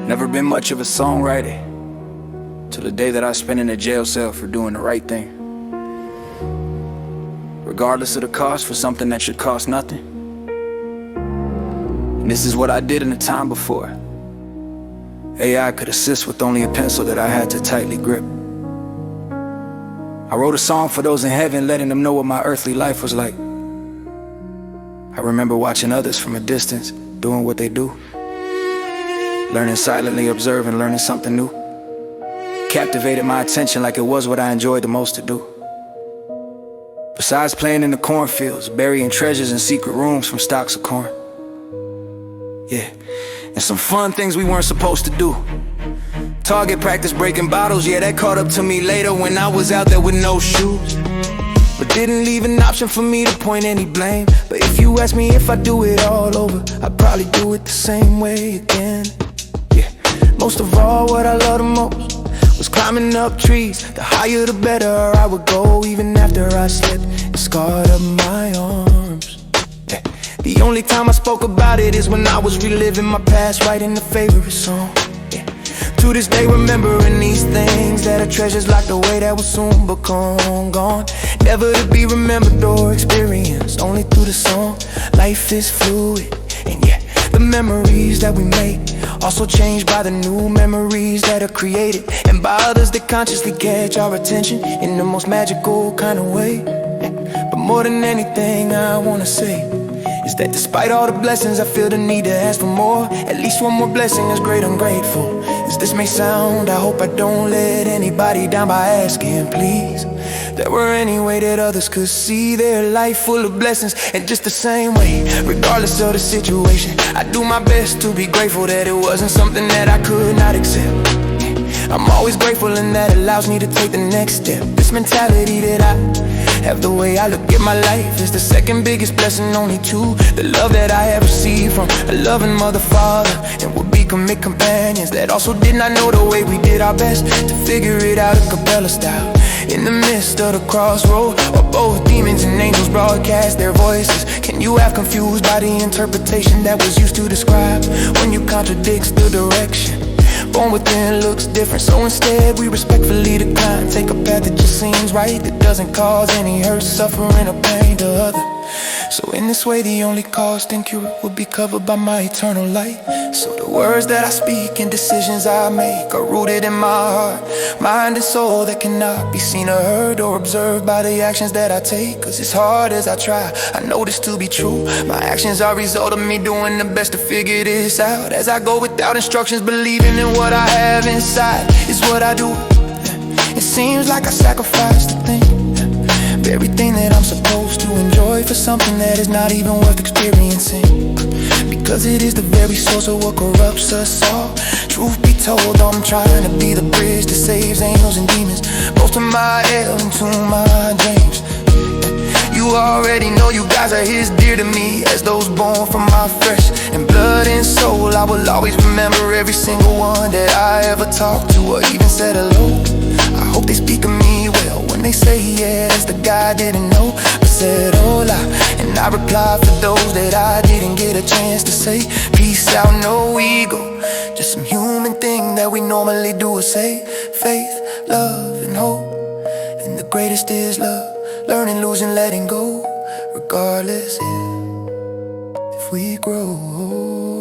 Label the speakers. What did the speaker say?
Speaker 1: Never been much of a songwriter till the day that I spent in a jail cell for doing the right thing, regardless of the cost, for something that should cost nothing. And this is what I did in the time before AI could assist with only a pencil that I had to tightly grip. I wrote a song for those in heaven, letting them know what my earthly life was like. I remember watching others from a distance, doing what they do, learning silently, observing, learning something new. Captivated my attention like it was what I enjoyed the most to do. Besides playing in the cornfields, burying treasures in secret rooms from stalks of corn. Yeah, and some fun things we weren't supposed to do. Target practice breaking bottles, yeah, that caught up to me later when I was out there with no shoes. But didn't leave an option for me to point any blame. But if you ask me if I do it all over, I'd probably do it the same way again. Yeah, most of all, what I love the most was climbing up trees. The higher the better I would go, even after I slipped and scarred up my arms. Yeah. The only time I spoke about it is when I was reliving my past, writing a favorite song. Yeah. To this day, remembering these things that are treasures locked away that will soon become gone, never to be remembered or experienced, only through the song. Life is fluid, and yeah, the memories that we make also changed by the new memories that are created, and by others that consciously catch our attention in the most magical kind of way. But more than anything I wanna say is that despite all the blessings, I feel the need to ask for more. At least one more blessing is great, ungrateful as this may sound, I hope I don't let anybody down by asking, please. There were any way that others could see their life full of blessings, and just the same way, regardless of the situation, I do my best to be grateful that it wasn't something that I could not accept. I'm always grateful, and that allows me to take the next step. This mentality that I have, the way I look at my life, is the second biggest blessing, only to the love that I have received from a loving mother, father, and would-be commit companions that also did not know the way we did our best to figure it out a cappella style. In the midst of the crossroad, where both demons and angels broadcast their voices, can you have confused by the interpretation that was used to describe when you contradicts the direction? Born within looks different, so instead we respectfully decline. Take a path that just seems right, that doesn't cause any hurt, suffering, or pain to others. So in this way, the only cost incurable will be covered by my eternal light. So the words that I speak and decisions I make are rooted in my heart, mind and soul, that cannot be seen or heard or observed by the actions that I take. Cause as hard as I try, I know this to be true. My actions are a result of me doing the best to figure this out. As I go without instructions, believing in what I have inside is what I do. It seems like I sacrificed the thing, everything that I'm supposed to enjoy, for something that is not even worth experiencing, because it is the very source of what corrupts us all. Truth be told, I'm trying to be the bridge that saves angels and demons, most of my hell into my dreams. You already know you guys are his, dear to me as those born from my flesh and blood and soul. I will always remember every single one that I ever talked to or even said hello. I hope they speak of me well when they say yeah, that's the guy I didn't know, but said hola. And I reply for those that I didn't get a chance to say, peace out, no ego, just some human thing that we normally do is say. Faith, love, and hope, and the greatest is love. Learning, losing, letting go, regardless if we grow.